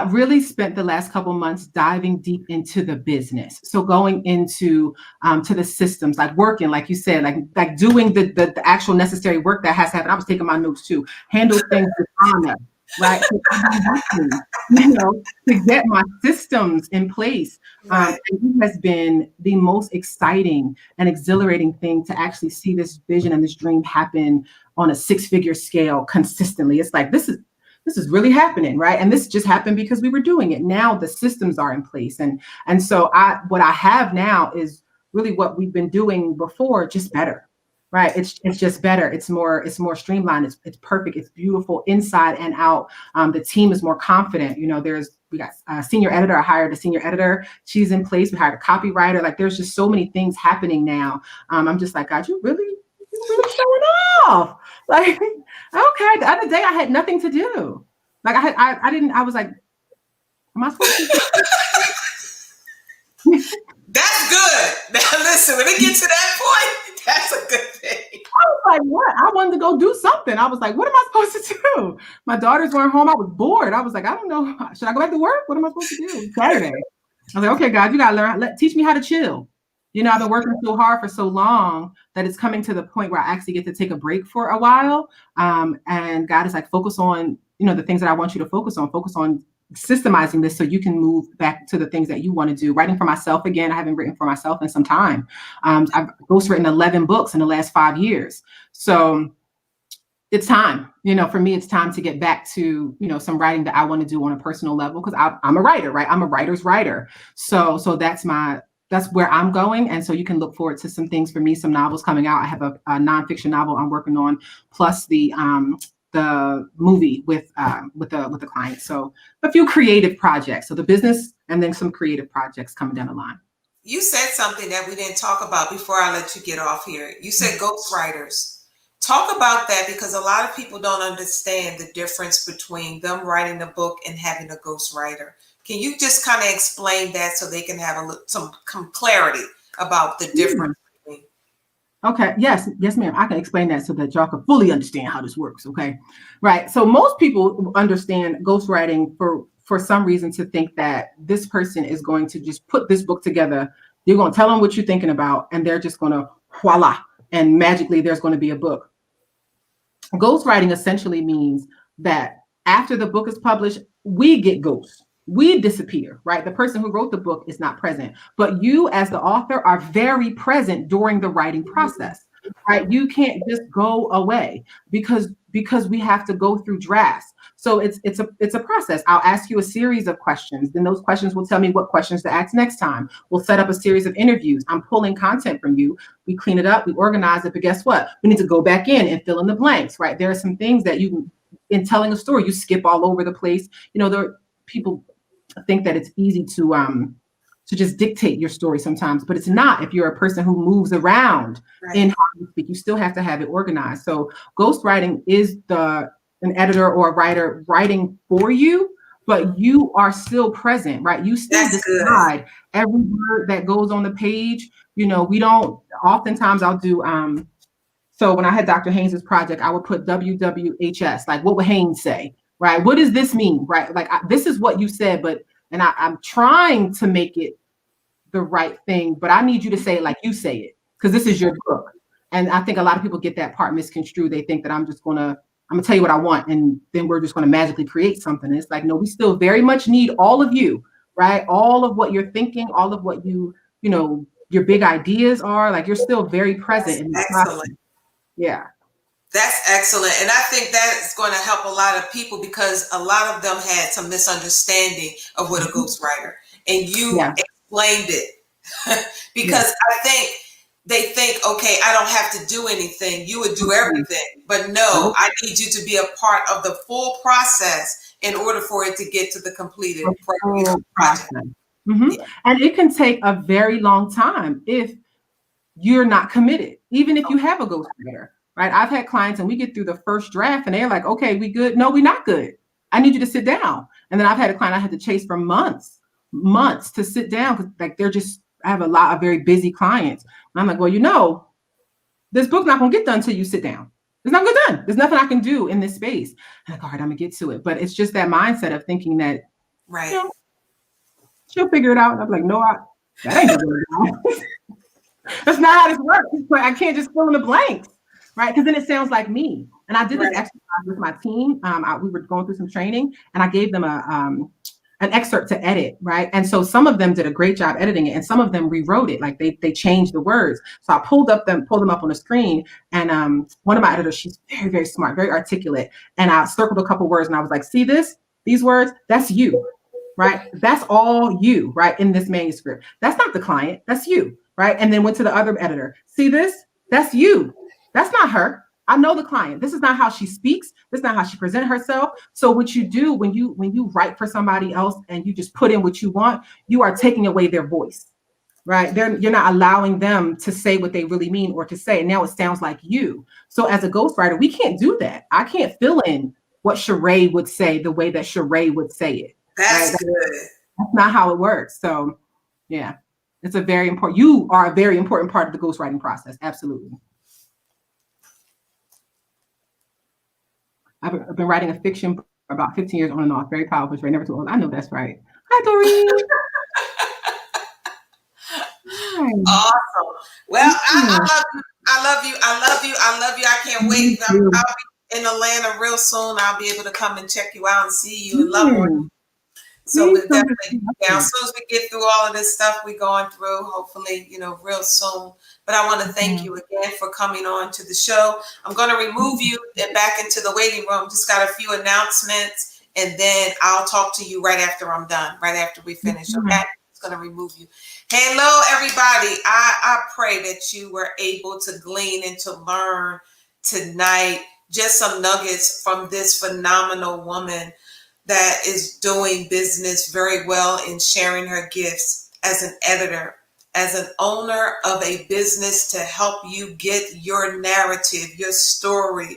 [SPEAKER 2] Really spent the last couple months diving deep into the business. So going into to the systems, like working, like you said, like doing the actual necessary work that has to happen. I was taking my notes too. Handle things with honor. right? So I've been working, you know, to get my systems in place.
[SPEAKER 1] Right.
[SPEAKER 2] And it has been the most exciting and exhilarating thing to actually see this vision and this dream happen on a six-figure scale consistently. It's like this is really happening, right? And this just happened because we were doing it. Now the systems are in place, and so what I have now is really what we've been doing before, just better. Right. It's just better. It's more streamlined. It's perfect. It's beautiful inside and out. The team is more confident. You know, we got a senior editor. I hired a senior editor. She's in place. We hired a copywriter. Like there's just so many things happening now. I'm just like, God, you really showing off. Like, okay. The other day I had nothing to do. Like I didn't, I was like, am I supposed to?
[SPEAKER 1] That's good. Now listen, when it gets to that point, that's a good thing.
[SPEAKER 2] I was like, what? I wanted to go do something. I was like, what am I supposed to do? My daughters weren't home. I was bored. I was like, I don't know. Should I go back to work? What am I supposed to do? Saturday. I was like, okay, God, you gotta learn. Teach me how to chill. You know, I've been working so hard for so long that it's coming to the point where I actually get to take a break for a while. And God is like, focus on, you know, the things that I want you to focus on. Focus on systemizing this so you can move back to the things that you want to do. Writing for myself again. I haven't written for myself in some time. I've ghostwritten 11 books in the last 5 years. So it's time, you know, for me, it's time to get back to, you know, some writing that I want to do on a personal level, because I'm a writer, right? I'm a writer's writer. So that's where I'm going. And so you can look forward to some things for me, some novels coming out. I have a nonfiction novel I'm working on, plus the movie with the client. So a few creative projects. So the business and then some creative projects coming down the line.
[SPEAKER 1] You said something that we didn't talk about before I let you get off here. You said ghostwriters. Talk about that, because a lot of people don't understand the difference between them writing a book and having a ghostwriter. Can you just kind of explain that so they can have some clarity about the difference?
[SPEAKER 2] Okay. Yes, ma'am. I can explain that so that y'all can fully understand how this works. Okay. Right. So most people understand ghostwriting for some reason to think that this person is going to just put this book together. You're going to tell them what you're thinking about, and they're just going to voila, and magically there's going to be a book. Ghostwriting essentially means that after the book is published, we get ghosts. We disappear, right? The person who wrote the book is not present, but you as the author are very present during the writing process, right? You can't just go away because we have to go through drafts. So it's a process. I'll ask you a series of questions. Then those questions will tell me what questions to ask next time. We'll set up a series of interviews. I'm pulling content from you. We clean it up, we organize it, but guess what? We need to go back in and fill in the blanks, right? There are some things that in telling a story, you skip all over the place. You know, there are people think that it's easy to just dictate your story sometimes, but it's not. If you're a person who moves around in how you speak, you still have to have it organized. So ghostwriting is an editor or a writer writing for you, but you are still present, right? You still decide every word that goes on the page. You know, we don't, oftentimes I'll do, so when I had Dr. Haynes's project, I would put WWHS, like what would Haynes say? Right? What does this mean? Right? Like this is what you said, and I'm trying to make it the right thing, but I need you to say it like you say it, because this is your book. And I think a lot of people get that part misconstrued. They think that I'm gonna tell you what I want, and then we're just gonna magically create something. And it's like, no, we still very much need all of you, right? All of what you're thinking, all of what you know, your big ideas are, like you're still very present in the process. Yeah.
[SPEAKER 1] That's excellent. And I think that is going to help a lot of people, because a lot of them had some misunderstanding of what a ghostwriter, and you explained it. Because I think they think, okay, I don't have to do anything. You would do everything. But no, I need you to be a part of the full process in order for it to get to the completed project.
[SPEAKER 2] And it can take a very long time if you're not committed, even if you have a ghostwriter. Right. I've had clients and we get through the first draft and they're like, okay, we good. No, we're not good. I need you to sit down. And then I've had a client I had to chase for months to sit down, because like I have a lot of very busy clients. And I'm like, well, you know, this book's not gonna get done until you sit down. It's not gonna get done. There's nothing I can do in this space. I'm like, all right, I'm gonna get to it. But it's just that mindset of thinking that, you know, she'll figure it out. And I'm like, no, that ain't gonna work. That's not how this works. Like, I can't just fill in the blanks. Right. Because then it sounds like me. And I did this
[SPEAKER 1] Right.
[SPEAKER 2] exercise with my team. We were going through some training, and I gave them an excerpt to edit, right? And so some of them did a great job editing it, and some of them rewrote it, like they changed the words. So I pulled them up on the screen, and one of my editors, she's very, very smart, very articulate, and I circled a couple words, and I was like, see these words, that's you, right? That's all you, right, in this manuscript. That's not the client, that's you, right? And then went to the other editor, see this, that's you, that's not her. I know the client. This is not how she speaks. This is not how she presents herself. So what you do when you write for somebody else and you just put in what you want, you are taking away their voice, right? You're not allowing them to say what they really mean or to say. And now it sounds like you. So as a ghostwriter, we can't do that. I can't fill in what Sheree would say the way that Sheree would say it.
[SPEAKER 1] That's
[SPEAKER 2] Right?
[SPEAKER 1] good.
[SPEAKER 2] That's not how it works. So yeah, it's a very important. You are a very important part of the ghostwriting process. Absolutely. I've been writing a fiction for about 15 years on and off. Very powerful. Right? Never too old. I know that's right. Hi, Doreen. Hi.
[SPEAKER 1] Awesome. Well, I love you. I love you. I love you. I can't wait. I'll be in Atlanta real soon. I'll be able to come and check you out and see you and love on you. So we'll definitely, as soon as we get through all of this stuff we're going through, hopefully, real soon. But I want to thank you again for coming on to the show. I'm going to remove you and back into the waiting room. Just got a few announcements, and then I'll talk to you right after I'm done, right after we finish. Okay? It's going to remove you. Hello, everybody. I pray that you were able to glean and to learn tonight just some nuggets from this phenomenal woman that is doing business very well in sharing her gifts as an editor, as an owner of a business to help you get your narrative, your story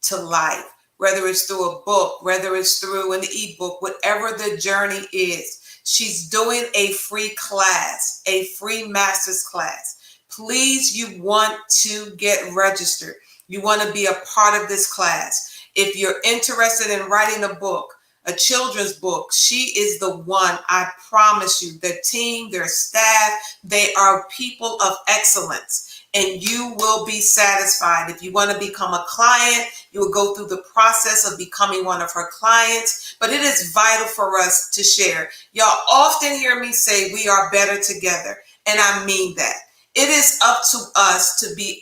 [SPEAKER 1] to life, whether it's through a book, whether it's through an ebook, whatever the journey is. She's doing a free class, a free master's class. Please, you want to get registered. You want to be a part of this class. If you're interested in writing a book, a children's book, she is the one. I promise you, their team, their staff, they are people of excellence, and you will be satisfied. If you want to become a client, you will go through the process of becoming one of her clients, but it is vital for us to share. Y'all often hear me say we are better together, and I mean that. It is up to us to be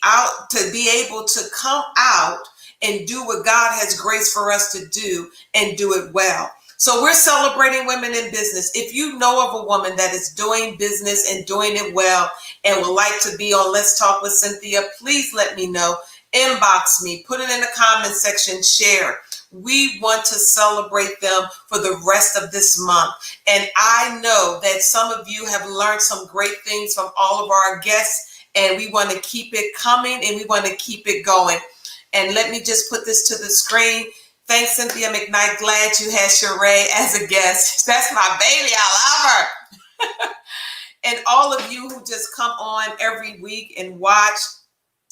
[SPEAKER 1] able to come out and do what God has graced for us to do and do it well. So we're celebrating women in business. If you know of a woman that is doing business and doing it well and would like to be on Let's Talk with Cynthia, please let me know. Inbox me, put it in the comment section, share. We want to celebrate them for the rest of this month. And I know that some of you have learned some great things from all of our guests, and we want to keep it coming and we want to keep it going. And let me just put this to the screen. Thanks, Cynthia McKnight. Glad you had Sheree as a guest. That's my baby. I love her. And all of you who just come on every week and watch,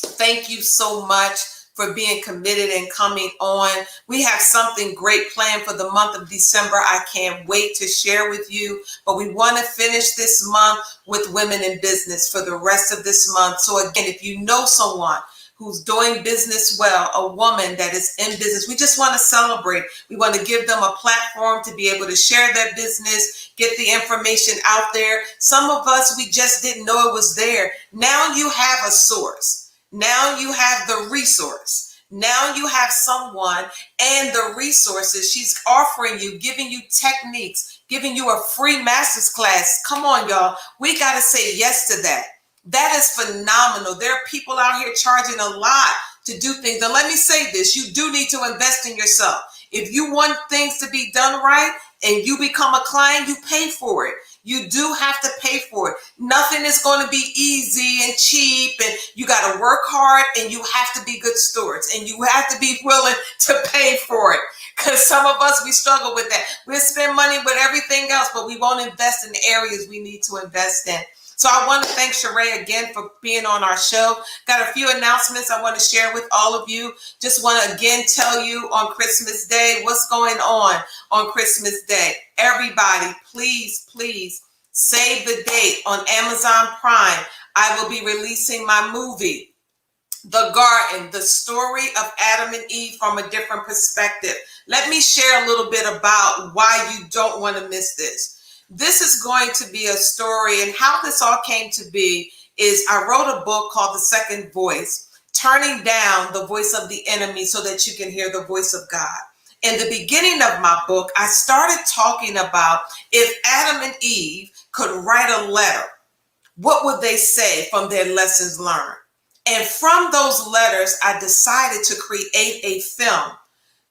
[SPEAKER 1] thank you so much for being committed and coming on. We have something great planned for the month of December. I can't wait to share with you. But we want to finish this month with women in business for the rest of this month. So again, if you know someone who's doing business well, a woman that is in business, we just want to celebrate. We want to give them a platform to be able to share their business, get the information out there. Some of us, we just didn't know it was there. Now you have a source. Now you have the resource. Now you have someone and the resources. She's offering you, giving you techniques, giving you a free master's class. Come on, y'all. We got to say yes to that. That is phenomenal. There are people out here charging a lot to do things. And let me say this, you do need to invest in yourself. If you want things to be done right and you become a client, you pay for it. You do have to pay for it. Nothing is going to be easy and cheap, and you got to work hard, and you have to be good stewards, and you have to be willing to pay for it. Because some of us, we struggle with that. We'll spend money with everything else, but we won't invest in the areas we need to invest in. So I want to thank Sheree again for being on our show. Got a few announcements I want to share with all of you. Just want to again tell you on Christmas Day what's going on Christmas Day. Everybody, please, please save the date on Amazon Prime. I will be releasing my movie, the garden, the story of Adam and Eve from a different perspective. Let me share a little bit about why you don't want to miss this. This is going to be a story, and how this all came to be is I wrote a book called The Second Voice, turning down the voice of the enemy so that you can hear the voice of God. In the beginning of my book, I started talking about if Adam and Eve could write a letter, what would they say from their lessons learned? And from those letters, I decided to create a film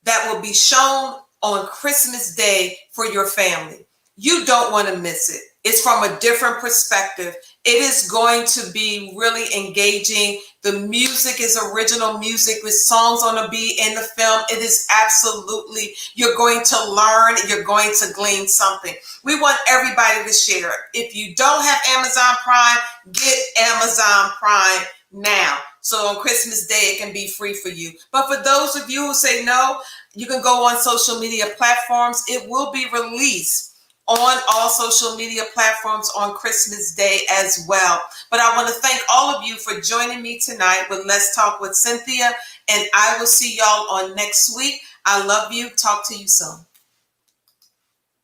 [SPEAKER 1] that will be shown on Christmas Day for your family. You don't want to miss it. It's from a different perspective. It is going to be really engaging. The music is original music with songs on the beat in the film. It is absolutely, you're going to learn, you're going to glean something. We want everybody to share it. If you don't have Amazon Prime, get Amazon Prime now. So on Christmas Day, it can be free for you. But for those of you who say no, you can go on social media platforms. It will be released on all social media platforms on Christmas Day as well. But I want to thank all of you for joining me tonight with Let's Talk with Cynthia. And I will see y'all on next week. I love you. Talk to you soon.